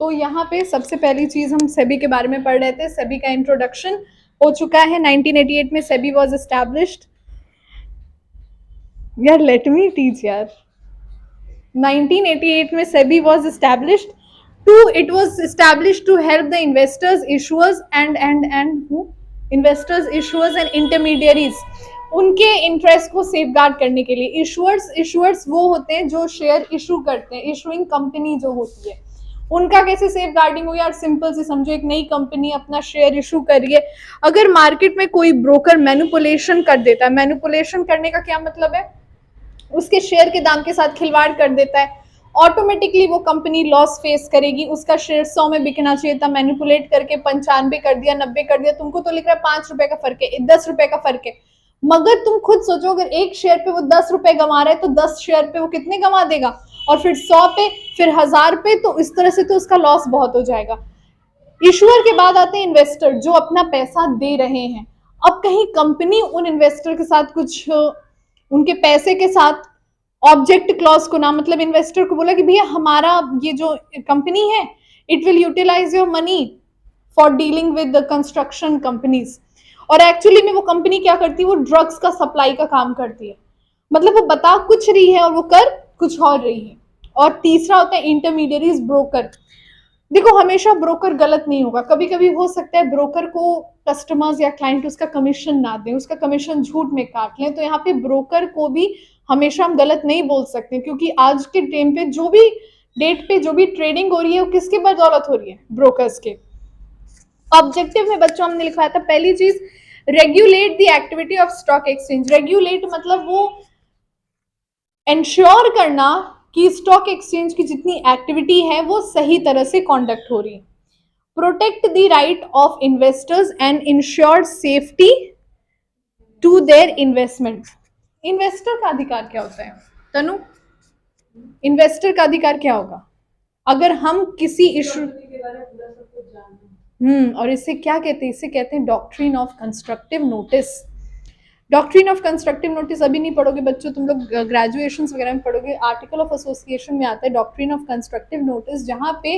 तो यहाँ पे सबसे पहली चीज हम सेबी के बारे में पढ़ रहे थे। सेबी का इंट्रोडक्शन हो चुका है। 1988 में सेबी वॉज एस्टैब्लिश्ड। यार लेट मी टीच यार। 1988 में SEBI was established to it was established to help the investors issuers and investors issuers and intermediaries, उनके इंटरेस्ट को सेफगार्ड करने के लिए। इशूअर्स वो होते हैं जो शेयर इशू करते हैं, इशूइंग कंपनी जो होती है, उनका कैसे सेफ गार्डिंग हो यार। सिंपल से समझो, एक नई कंपनी अपना शेयर इशू कर रही है, अगर मार्केट में कोई ब्रोकर मैनिपुलेशन कर देता है, मैनिपुलेशन करने का क्या मतलब है, उसके शेयर के दाम के साथ खिलवाड़ कर देता है, ऑटोमेटिकली वो कंपनी लॉस फेस करेगी। उसका शेयर 100 में बिकना चाहिए था, मैनिपुलेट करके 95 कर दिया, 90 कर दिया, तुमको तो लिख रहा है 5 रुपए का फर्क है, 10 रुपए का फर्क है, मगर तुम खुद सोचो अगर एक शेयर पे वो 10 रुपए कमा रहा है तो 10 शेयर पे वो कितने कमा देगा, और फिर 100 पे, फिर 1000 पे, तो इस तरह से तो उसका लॉस बहुत हो जाएगा। इशूअर के बाद आते हैं इन्वेस्टर जो अपना पैसा दे रहे हैं। अब कहीं कंपनी उन इन्वेस्टर के साथ कुछ उनके पैसे के साथ ऑब्जेक्ट क्लॉज को ना, मतलब इन्वेस्टर को बोला कि भैया हमारा ये जो कंपनी है it will utilize your money for dealing with the construction companies, और एक्चुअली में वो कंपनी क्या करती है, वो ड्रग्स का सप्लाई का काम करती है, मतलब वो बता कुछ रही है और वो कर कुछ और रही है। और तीसरा होता है इंटरमीडियरीज, ब्रोकर। देखो हमेशा ब्रोकर गलत नहीं होगा, कभी कभी हो सकता है ब्रोकर को कस्टमर्स या क्लाइंट उसका कमीशन ना दें, उसका कमीशन झूठ में काट लें, तो यहाँ पे ब्रोकर को भी हमेशा हम गलत नहीं बोल सकते, क्योंकि आज के टाइम पे जो भी डेट पे जो भी ट्रेडिंग हो रही है वो किसकी बदौलत हो रही है, ब्रोकर्स के। ऑब्जेक्टिव में बच्चों हमने लिखवाया था पहली चीज, regulate the activity of stock exchange. Regulate मतलब वो इंश्योर करना कि स्टॉक एक्सचेंज की जितनी एक्टिविटी है वो सही तरह से कॉन्डक्ट हो रही है। Protect the right of investors and ensure safety to their investment. Investor का अधिकार क्या होता है तनु? इन्वेस्टर का अधिकार क्या होगा अगर हम किसी इशू और इसे क्या कहते हैं, इसे कहते हैं doctrine of constructive notice. Doctrine of constructive notice अभी नहीं पढ़ोगे बच्चों, तुम लोग ग्रेजुएशन वगैरह में पढ़ोगे, आर्टिकल ऑफ एसोसिएशन में आता है डॉक्ट्रिन ऑफ कंस्ट्रक्टिव नोटिस, जहां पे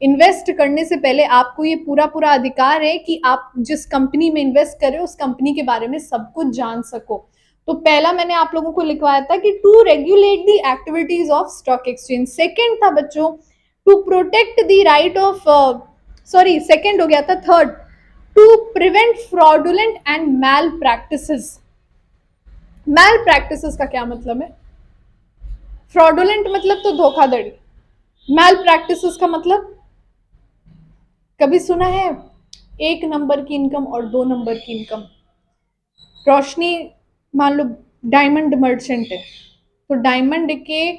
इन्वेस्ट करने से पहले आपको ये पूरा पूरा अधिकार है कि आप जिस कंपनी में इन्वेस्ट कर रहे हो उस कंपनी के बारे में सब कुछ जान सको। तो पहला मैंने आप लोगों को लिखवाया था कि to regulate the activities of stock exchange. Second था बच्चों to protect the right of, sorry second हो गया था, third to prevent fraudulent and malpractices. Malpractices का क्या मतलब है? फ्रॉडुलेंट मतलब तो धोखाधड़ी, मैल प्रैक्टिसेस का मतलब कभी सुना है 1 नंबर की इनकम और 2 नंबर की इनकम? रोशनी मान लो डायमंड मर्चेंट है, तो डायमंड के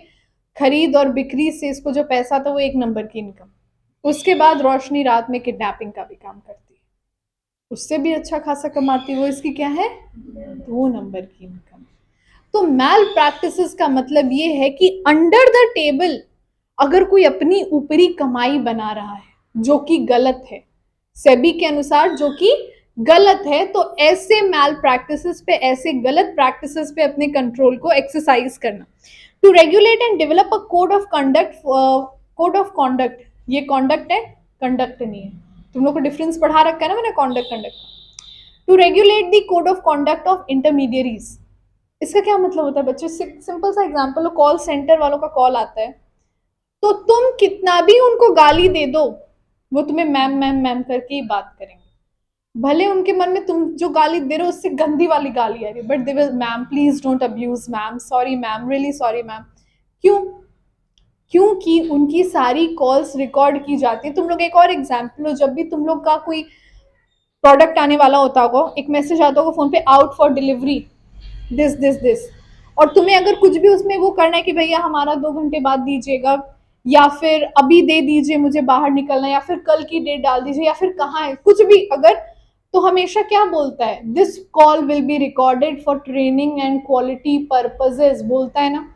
खरीद और बिक्री से इसको जो पैसा था वो 1 नंबर की इनकम, उसके बाद रोशनी रात में किडनैपिंग का भी काम करती है, उससे भी अच्छा खासा कमाती है, वो इसकी क्या है 2 नंबर की इनकम। तो मैल प्रैक्टिसेस का मतलब ये है कि अंडर द टेबल अगर कोई अपनी ऊपरी कमाई बना रहा है जो कि गलत है, सेबी के अनुसार जो कि गलत है, तो ऐसे मैल प्रैक्टिसेस पे, ऐसे गलत प्रैक्टिसेस पे अपने कंट्रोल को एक्सरसाइज करना। To regulate and develop a code of conduct, code of conduct, ये कॉन्डक्ट है कंडक्ट नहीं है, तुम लोग को डिफरेंस पढ़ा रखा है ना मैंने conduct conduct. To regulate the code of conduct of intermediaries, इसका क्या मतलब होता है बच्चे? सिंपल सा एग्जांपल, कॉल सेंटर वालों का कॉल आता है, तो तुम कितना भी उनको गाली दे दो वो तुम्हें मैम मैम मैम करके ही बात करेंगे, भले उनके मन में तुम जो गाली दे रहे हो उससे गंदी वाली गाली आ रही है, but they will ma'am please don't abuse ma'am, sorry ma'am, really sorry ma'am. क्यों? क्योंकि उनकी सारी कॉल्स रिकॉर्ड की जाती है। तुम लोग एक और एग्जाम्पल हो, जब भी तुम लोग का कोई प्रोडक्ट आने वाला होता होगा, एक मैसेज आता होगा फोन पे, out for delivery this this this, और तुम्हें अगर कुछ भी उसमें वो करना है कि भैया हमारा 2 घंटे बाद दीजिएगा, या फिर अभी दे दीजिए मुझे बाहर निकलना, या फिर कल की डेट डाल दीजिए, या फिर कहाँ है कुछ भी अगर, तो हमेशा क्या बोलता है, this call will be recorded for training and quality purposes, बोलता है ना,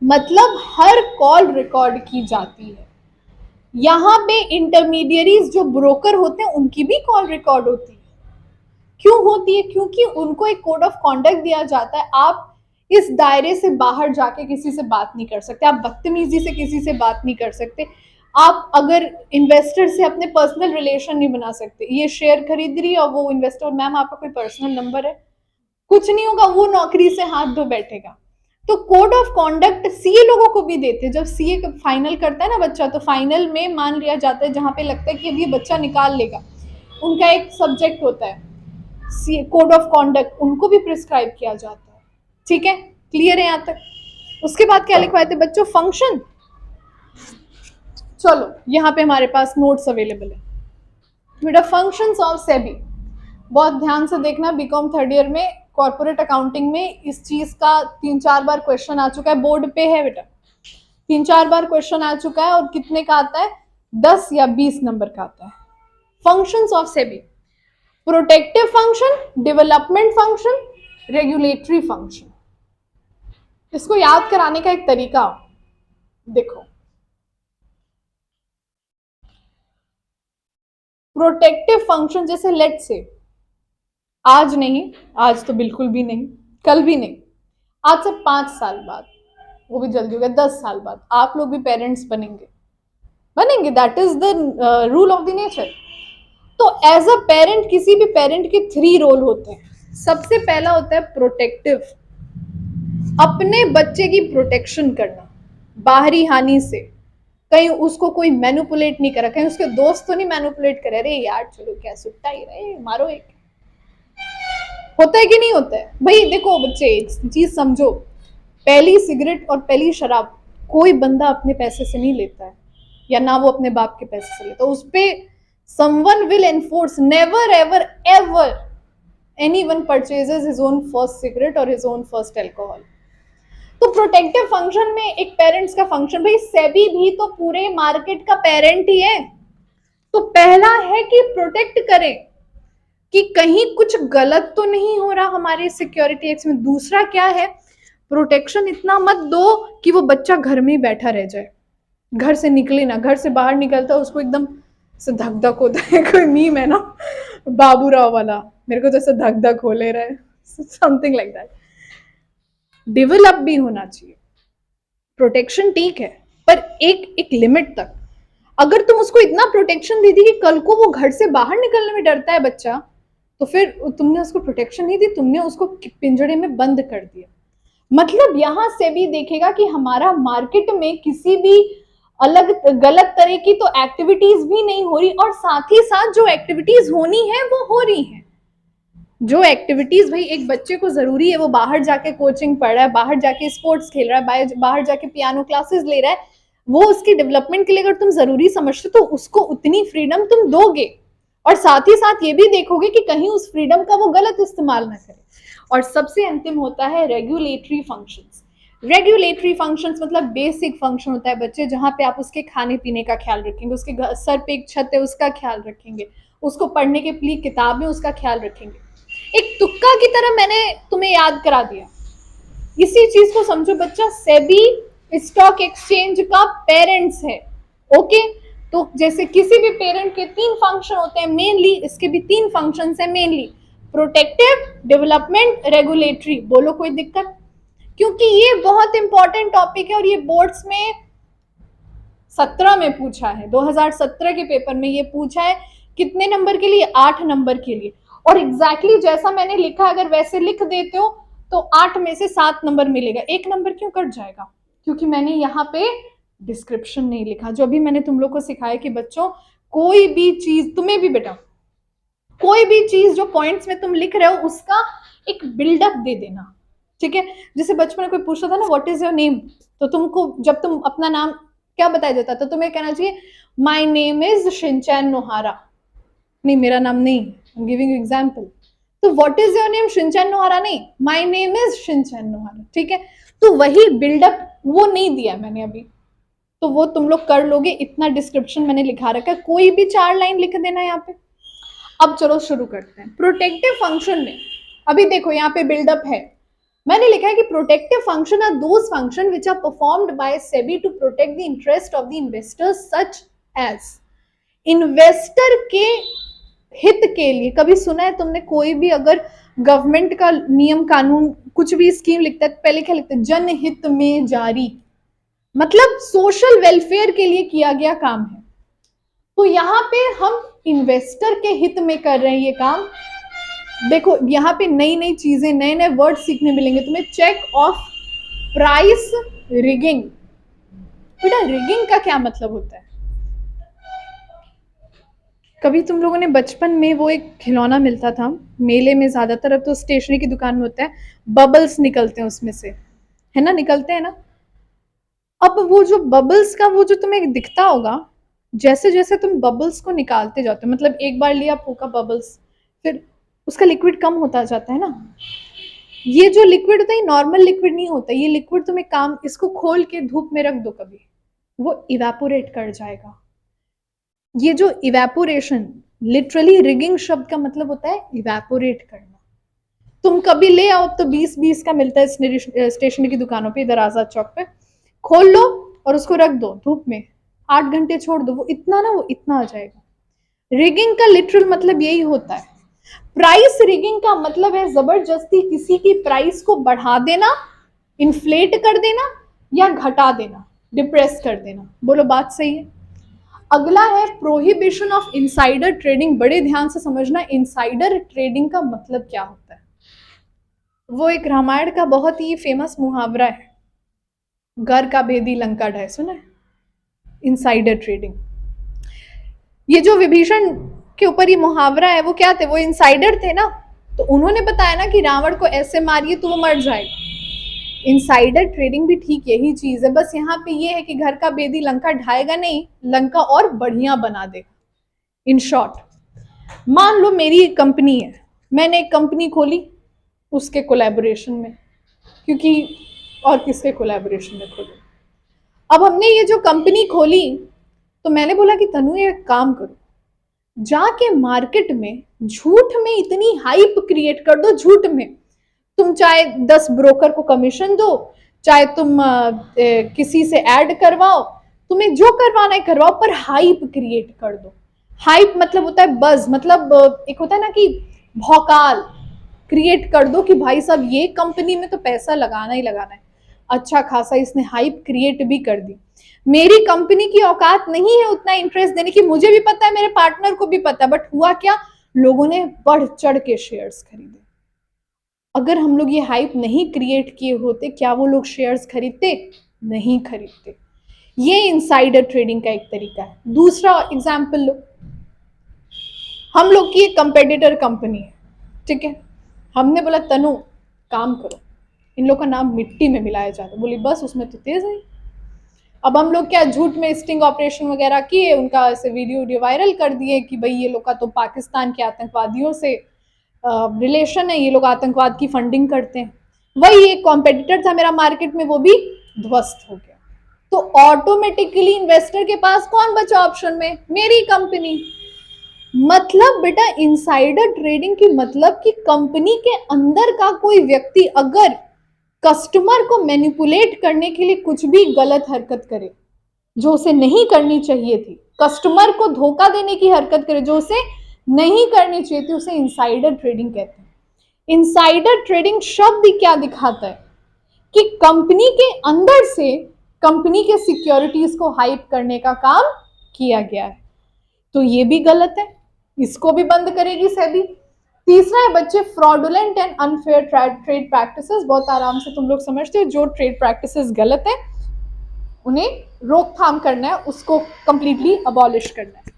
मतलब हर कॉल रिकॉर्ड की जाती है। यहाँ पे इंटरमीडियरीज जो ब्रोकर होते हैं उनकी भी कॉल रिकॉर्ड होती है। क्यों होती है? क्योंकि उनको एक कोड ऑफ कॉन्डक्ट दिया जाता है, आप इस दायरे से बाहर जाके किसी से बात नहीं कर सकते, आप बदतमीजी से किसी से बात नहीं कर सकते, आप अगर इन्वेस्टर से अपने पर्सनल रिलेशन नहीं बना सकते, ये शेयर खरीद रही है और वो इन्वेस्टर, मैम आपका कोई पर्सनल नंबर है, कुछ नहीं होगा, वो नौकरी से हाथ धो बैठेगा। तो कोड ऑफ कॉन्डक्ट सीए लोगों को भी देते हैं। जब सीए फाइनल करता है ना बच्चा, तो फाइनल में मान लिया जाता है जहां पे लगता है कि अब ये बच्चा निकाल लेगा, उनका एक सब्जेक्ट होता है सीए कोड ऑफ कॉन्डक्ट, उनको भी प्रिस्क्राइब किया जाता है। ठीक है, क्लियर है यहाँ तक। उसके बाद क्या लिखवाए थे बच्चों, फंक्शन। चलो यहाँ पे हमारे पास नोट्स अवेलेबल है बेटा, फंक्शंस ऑफ सेबी। बहुत ध्यान से देखना, बीकॉम थर्ड ईयर में कॉर्पोरेट अकाउंटिंग में इस चीज का 3-4 बार क्वेश्चन आ चुका है, बोर्ड पे है बेटा, 3-4 बार क्वेश्चन आ चुका है। और कितने का आता है, 10 या 20 नंबर का आता है। Functions of SEBI, protective function, development function, regulatory function. इसको याद कराने का एक तरीका देखो, प्रोटेक्टिव फंक्शन जैसे लेट से, आज नहीं, आज तो बिल्कुल भी नहीं, कल भी नहीं, आज से 5 साल बाद, वो भी जल्दी हो गया, 10 साल बाद आप लोग भी पेरेंट्स बनेंगे, बनेंगे, that is the rule of the nature. तो एज अ पेरेंट, किसी भी पेरेंट के 3 रोल होते हैं। सबसे पहला होता है प्रोटेक्टिव, अपने बच्चे की प्रोटेक्शन करना बाहरी हानि से, कहीं उसको कोई मैनिपुलेट नहीं करा, कहीं उसके दोस्त तो नहीं मैनिपुलेट करे, अरे यार चलो क्या सुट्टा ही रहे, मारो एक, होता है कि नहीं होता है भाई। देखो बच्चे, एक चीज समझो, पहली सिगरेट और पहली शराब कोई बंदा अपने पैसे से नहीं लेता है, या ना वो अपने बाप के पैसे से लेता, उस पे someone will enforce, never ever ever anyone purchases his own first cigarette or his own first alcohol। तो प्रोटेक्टिव फंक्शन में एक पेरेंट्स का फंक्शन, भाई सेबी भी तो पूरे मार्केट का पेरेंट ही है, तो पहला है कि प्रोटेक्ट करें कि कहीं कुछ गलत तो नहीं हो रहा हमारे सिक्योरिटी एक्ट में। दूसरा क्या है, प्रोटेक्शन इतना मत दो कि वो बच्चा घर में ही बैठा रह जाए, घर से निकले ना, घर से बाहर निकलता उसको एकदम से धक धक होता है, कोई मीम है ना बाबूराव वाला, मेरे को तो ऐसा धक धक हो ले रहा है, समथिंग लाइक दैट। डेवलप भी होना चाहिए, प्रोटेक्शन ठीक है, पर एक लिमिट तक। अगर तुम उसको इतना प्रोटेक्शन दे दी कि कल को वो घर से बाहर निकलने में डरता है बच्चा, तो फिर तुमने उसको प्रोटेक्शन नहीं दी, तुमने उसको पिंजड़े में बंद कर दिया। मतलब यहां से भी देखेगा कि हमारा मार्केट में किसी भी अलग गलत तरह की तो एक्टिविटीज भी नहीं हो रही, और साथ ही साथ जो एक्टिविटीज होनी है वो हो रही है। जो एक्टिविटीज भाई एक बच्चे को जरूरी है, वो बाहर जाके कोचिंग पढ़ रहा है, बाहर जाके स्पोर्ट्स खेल रहा है, बाहर जाके पियानो क्लासेस ले रहा है, वो उसके डेवलपमेंट के लिए अगर तुम जरूरी समझते तो उसको उतनी फ्रीडम तुम दोगे, और साथ ही साथ ये भी देखोगे कि कहीं उस फ्रीडम का वो गलत इस्तेमाल ना करे। और सबसे अंतिम होता है रेगुलेटरी फंक्शंस। रेगुलेटरी फंक्शंस मतलब बेसिक फंक्शन होता है बच्चे, जहां पे आप उसके खाने पीने का ख्याल रखेंगे, उसके सर पे एक छत है उसका ख्याल रखेंगे, उसको पढ़ने के लिए किताब में उसका ख्याल रखेंगे। एक तुक्का की तरह मैंने तुम्हें याद करा दिया, इसी चीज को समझो बच्चा, सेबी स्टॉक एक्सचेंज का पेरेंट्स है। ओके, तो जैसे किसी भी पेरेंट के 3 फंक्शन होते हैं मेनली, इसके भी 3 फंक्शन है मेनली, प्रोटेक्टिव, डेवलपमेंट, रेगुलेटरी। बोलो कोई दिक्कत? क्योंकि ये बहुत इंपॉर्टेंट टॉपिक है और ये बोर्ड्स में 17 में पूछा है, 2017 के पेपर में ये पूछा है। कितने नंबर के लिए? 8 नंबर के लिए। और एग्जैक्टली जैसा मैंने लिखा, अगर वैसे लिख देते हो तो 8 में से 7 नंबर मिलेगा, 1 नंबर क्यों कट जाएगा? क्योंकि मैंने यहाँ पे डिस्क्रिप्शन नहीं लिखा। जो भी मैंने तुम लोग को सिखाया कि बच्चों कोई भी चीज, तुम्हें भी बेटा कोई भी चीज जो पॉइंट्स में तुम लिख रहे हो उसका एक बिल्डअप दे देना, ठीक है। जैसे बचपन में कोई पूछता था ना व्हाट इज योर नेम, तो तुमको जब तुम अपना नाम क्या बताया जाता, तो तुम्हें कहना चाहिए my name is Shinchan Nohara. नहीं, मेरा नाम नहीं, I am giving you example. तो what is your name? Shinchan Nohara नहीं, my name is Shinchan Nohara, ठीक है। तो वही बिल्डअप वो नहीं दिया मैंने अभी, तो वो तुम लोग कर लोगे। इतना डिस्क्रिप्शन मैंने लिखा रखा है, कोई भी 4 लाइन लिख देना यहाँ पे। अब चलो शुरू करते हैं। प्रोटेक्टिव फंक्शन में अभी देखो यहाँ पे बिल्डअप है, मैंने लिखा है कि protective function are those function which are performed by SEBI to protect the interest of the investors such as. Investor के हित के लिए, कभी सुना है तुमने कोई भी अगर गवर्नमेंट का नियम कानून कुछ भी स्कीम लिखता है पहले क्या लिखता है? जनहित में जारी। मतलब सोशल वेलफेयर के लिए किया गया काम है। तो यहाँ पे हम इन्वेस्टर के हित में कर रहे हैं ये काम। देखो यहाँ पे नई नई चीजें, नए नए वर्ड सीखने मिलेंगे तुम्हें। Check of price rigging. बेटा रिगिंग का क्या मतलब होता है? कभी तुम लोगों ने बचपन में वो एक खिलौना मिलता था मेले में, ज्यादातर अब तो स्टेशनरी की दुकान में होता है, बबल्स निकलते हैं उसमें से, है ना, निकलते हैं ना। अब वो जो बबल्स का वो जो तुम्हें दिखता होगा, जैसे जैसे तुम बबल्स को निकालते जाते हो, मतलब एक बार लिया फूका बबल्स, फिर उसका लिक्विड कम होता जाता है ना। ये जो लिक्विड होता है नॉर्मल लिक्विड नहीं होता, ये लिक्विड तुम्हें काम, इसको खोल के धूप में रख दो कभी, वो इवेपोरेट कर जाएगा। ये जो इवेपोरेशन, लिटरली रिगिंग शब्द का मतलब होता है इवेपोरेट करना। तुम कभी ले आओ, तो 20-20 का मिलता है स्टेशनरी की दुकानों पे, इधर आजाद चौक पे, खोल लो और उसको रख दो धूप में, 8 घंटे छोड़ दो, वो इतना ना, वो इतना आ जाएगा। रिगिंग का लिटरल मतलब यही होता है। प्राइस रिगिंग का मतलब है जबरदस्ती किसी की प्राइस को बढ़ा देना, इन्फ्लेट कर देना या घटा देना, डिप्रेस कर देना। बोलो बात सही है? अगला है प्रोहिबिशन ऑफ इनसाइडर ट्रेडिंग। बड़े ध्यान से समझना, इनसाइडर ट्रेडिंग का मतलब क्या होता है। वो एक रामायण का बहुत ही फेमस मुहावरा है, घर का भेदी लंका ढाए, सुना है? Insider trading. ये जो विभीषण के ऊपर ये मुहावरा है, वो क्या थे? वो इनसाइडर थे ना, तो उन्होंने बताया ना कि रावण को ऐसे मारिए तो वो मर जाएगा। इनसाइडर ट्रेडिंग भी ठीक यही चीज है, बस यहाँ पे ये है कि घर का बेदी लंका ढाएगा नहीं, लंका और बढ़िया बना देगा। इन शॉर्ट, मान लो मेरी एक कंपनी है, मैंने एक कंपनी खोली उसके कोलैबोरेशन में, क्योंकि और किसके कोलैबोरेशन में खोली। अब हमने ये जो कंपनी खोली, तो मैंने बोला कि तनु ये काम करो, जाके मार्केट में झूठ में इतनी हाइप क्रिएट कर दो, झूठ में तुम चाहे 10 ब्रोकर को कमीशन दो, चाहे तुम किसी से ऐड करवाओ, तुम्हें जो करवाना है करवाओ, पर हाइप क्रिएट कर दो। हाइप मतलब होता है बज, मतलब एक होता है ना कि भौकाल क्रिएट कर दो कि भाई साहब ये कंपनी में तो पैसा लगाना ही लगाना है। अच्छा खासा इसने हाइप क्रिएट भी कर दी। मेरी कंपनी की औकात नहीं है उतना इंटरेस्ट देने की, मुझे भी पता है, मेरे पार्टनर को भी पता है, बट हुआ क्या, लोगों ने बढ़ चढ़ के शेयर्स खरीदे। अगर हम लोग ये हाइप नहीं क्रिएट किए होते, क्या वो लोग शेयर्स खरीदते? नहीं खरीदते। ये इनसाइडर ट्रेडिंग का एक तरीका है। दूसरा एग्जाम्पल लो, हम लोग की एक कंपेटिटर कंपनी है, ठीक है, हमने बोला तनु काम करो, इन लोग का नाम मिट्टी में मिलाया जाता है, बोली बस उसमें तो तेज है। अब हम लोग क्या झूठ में स्टिंग ऑपरेशन वगैरह किए, उनका ऐसे वीडियो वायरल कर दिए कि भाई ये लोग का तो पाकिस्तान के आतंकवादियों से रिलेशन है, ये लोग आतंकवाद की फंडिंग करते हैं। वही एक कॉम्पिटिटर था मेरा मार्केट में, वो भी ध्वस्त हो गया। तो ऑटोमेटिकली इन्वेस्टर के पास कौन बचा ऑप्शन में? मेरी कंपनी। मतलब बेटा इनसाइडर ट्रेडिंग की मतलब कि कंपनी के अंदर का कोई व्यक्ति अगर कस्टमर को मैनिपुलेट करने के लिए कुछ भी गलत हरकत करे जो उसे नहीं करनी चाहिए थी, कस्टमर को धोखा देने की हरकत करे जो उसे नहीं करनी चाहिए थी, उसे इनसाइडर ट्रेडिंग कहते हैं। इनसाइडर ट्रेडिंग शब्द क्या दिखाता है कि कंपनी के अंदर से कंपनी के सिक्योरिटीज को हाइप करने का काम किया गया है। तो ये भी गलत है, इसको भी बंद करेगी सेबी। तीसरा है बच्चे fraudulent and unfair trade practices. बहुत आराम से तुम लोग समझते हो, जो ट्रेड प्रैक्टिसेस गलत है उन्हें रोकथाम करना है, उसको कंप्लीटली अबॉलिश करना है।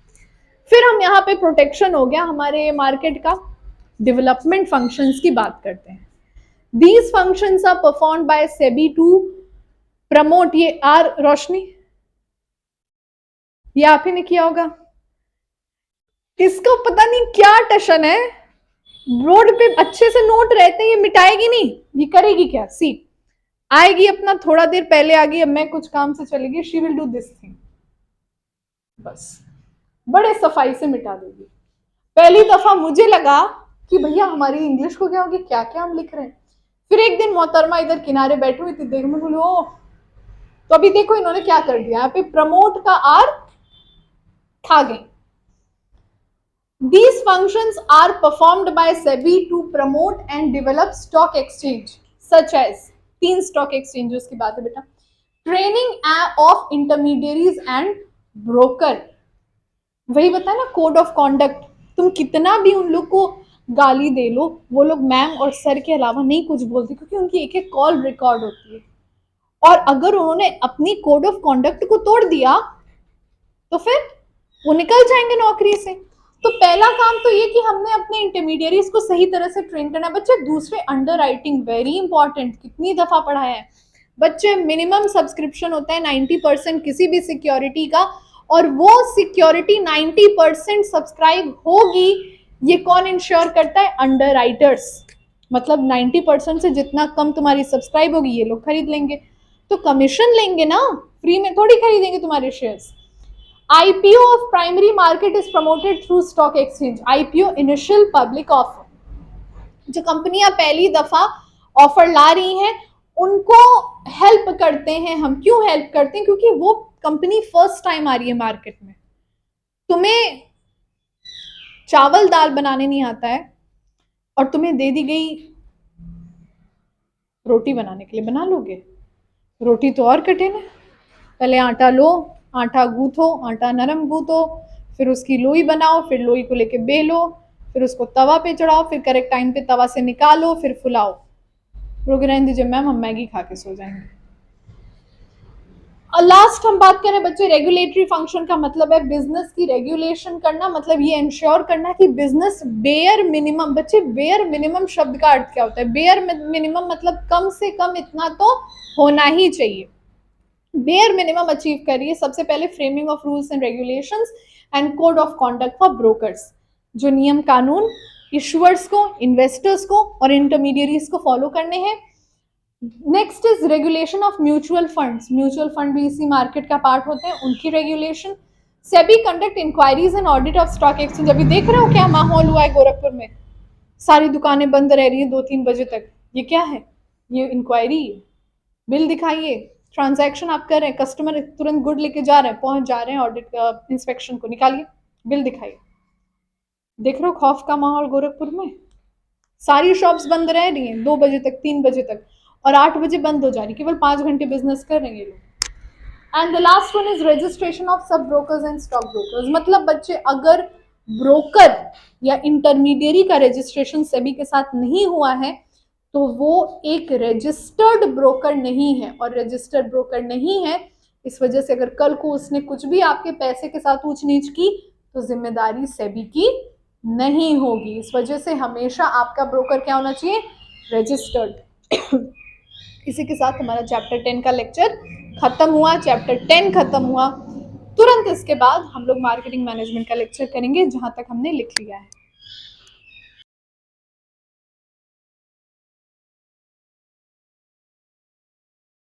फिर हम यहाँ पे प्रोटेक्शन हो गया हमारे मार्केट का, डेवलपमेंट फंक्शंस की बात करते हैं। These functions are performed by SEBI to promote, ये आर रोशनी, ये आप ही ने किया होगा, इसको पता नहीं क्या टशन है, रोड पे अच्छे से नोट रहते हैं, ये मिटाएगी नहीं, ये करेगी क्या? सी आएगी अपना, थोड़ा देर पहले आ गई, अब मैं कुछ काम से चलेगी, she will do this thing, बस बड़े सफाई से मिटा देगी। पहली दफा मुझे लगा कि भैया हमारी इंग्लिश को क्या होगी, क्या क्या हम लिख रहे हैं। फिर एक दिन मोहतरमा इधर किनारे बैठी हुई थी, देख में बोले ओ, तो अभी देखो इन्होंने क्या कर दिया, यहाँ पे प्रमोट का आर खा गई। These functions are performed by SEBI to promote and develop stock exchange such as, 3 stock exchanges की बात है बेटा, training of intermediaries and broker, वही बताया ना कोड ऑफ कॉन्डक्ट। तुम कितना भी उन लोग को गाली दे लो, वो लोग मैम और सर के अलावा नहीं कुछ बोलते, क्योंकि उनकी एक एक कॉल रिकॉर्ड होती है। और अगर उन्होंने अपनी कोड ऑफ कॉन्डक्ट को तोड़ दिया तो फिर वो निकल जाएंगे नौकरी से। तो पहला काम तो ये कि हमने अपने इंटरमीडियरीज को सही तरह से ट्रेन करना है। बच्चे दूसरे अंडर राइटिंग वेरी इंपॉर्टेंट, कितनी दफा पढ़ाया है बच्चे। मिनिमम सब्सक्रिप्शन होता है 90% किसी भी सिक्योरिटी का, और वो सिक्योरिटी 90% सब्सक्राइब होगी, ये कौन इंश्योर करता है? Under writers. मतलब 90% से जितना कम तुम्हारी सब्सक्राइब होगी ये लोग खरीद लेंगे, तो कमीशन लेंगे ना, फ्री में थोड़ी खरीदेंगे तुम्हारे shares. IPO of primary market is promoted through stock exchange. IPO initial public offer, जो कंपनियां पहली दफा ऑफर ला रही हैं उनको हेल्प करते हैं हम। क्यों हेल्प करते हैं? क्योंकि वो कंपनी फर्स्ट टाइम आ रही है मार्केट में। तुम्हें चावल दाल बनाने नहीं आता है और तुम्हें दे दी गई रोटी बनाने के लिए, बना लोगे? रोटी तो और कठिन है। पहले आटा लो, आटा गूंथो, आटा नरम गूंथो, फिर उसकी लोई बनाओ, फिर लोई को लेके बेलो, फिर उसको तवा पे चढ़ाओ, फिर करेक्ट टाइम पे तवा से निकालो, फिर फुलाओ। रोके रहने दीजिए मैम, हम मैगी खा के सो जाएंगे। और लास्ट हम बात करें बच्चे रेगुलेटरी फंक्शन का, मतलब है बिजनेस की रेगुलेशन करना, मतलब ये इंश्योर करना कि बिजनेस बेयर मिनिमम। बच्चे बेयर मिनिमम शब्द का अर्थ क्या होता है? बेयर मिनिमम मतलब कम से कम इतना तो होना ही चाहिए। बेयर मिनिमम अचीव करिए। सबसे पहले framing of rules and regulations and code of conduct for brokers, जो नियम कानून इशुअर्स को, इन्वेस्टर्स को और इंटरमीडियरीज को फॉलो करने हैं। Next is regulation of mutual funds. Mutual fund भी इसी मार्केट का पार्ट होते हैं, उनकी regulation. SEBI conduct inquiries and audit of stock exchange. अभी देख रहे हो क्या माहौल हुआ है गोरखपुर में? सारी दुकानें बंद रह रही है 2-3 बजे तक। ये क्या है? ये इंक्वायरी है। बिल दिखाइए, ट्रांजैक्शन आप कर रहे हैं, कस्टमर तुरंत गुड लेके जा रहे हैं, पहुंच जा रहे हैं ऑडिट इंस्पेक्शन को, निकालिए बिल दिखाइए। देख रहे हो खौफ का माहौल गोरखपुर में? सारी शॉप्स बंद रह रही हैं 2 बजे तक, 3 बजे तक, और 8 बजे बंद हो जा रही, केवल 5 घंटे बिजनेस कर रहे हैं ये लोग। And the last one is registration of सब ब्रोकर्स एंड स्टॉक ब्रोकर्स। मतलब बच्चे अगर ब्रोकर या इंटरमीडियरी का रजिस्ट्रेशन सेबी के साथ नहीं हुआ है तो वो एक रजिस्टर्ड ब्रोकर नहीं है, और रजिस्टर्ड ब्रोकर नहीं है इस वजह से अगर कल को उसने कुछ भी आपके पैसे के साथ ऊंच नीच की तो जिम्मेदारी सेबी की नहीं होगी। इस वजह से हमेशा आपका ब्रोकर क्या होना चाहिए? रजिस्टर्ड। इसी के साथ हमारा चैप्टर 10 का लेक्चर खत्म हुआ, चैप्टर 10 खत्म हुआ। तुरंत इसके बाद हम लोग मार्केटिंग मैनेजमेंट का लेक्चर करेंगे जहां तक हमने लिख लिया है।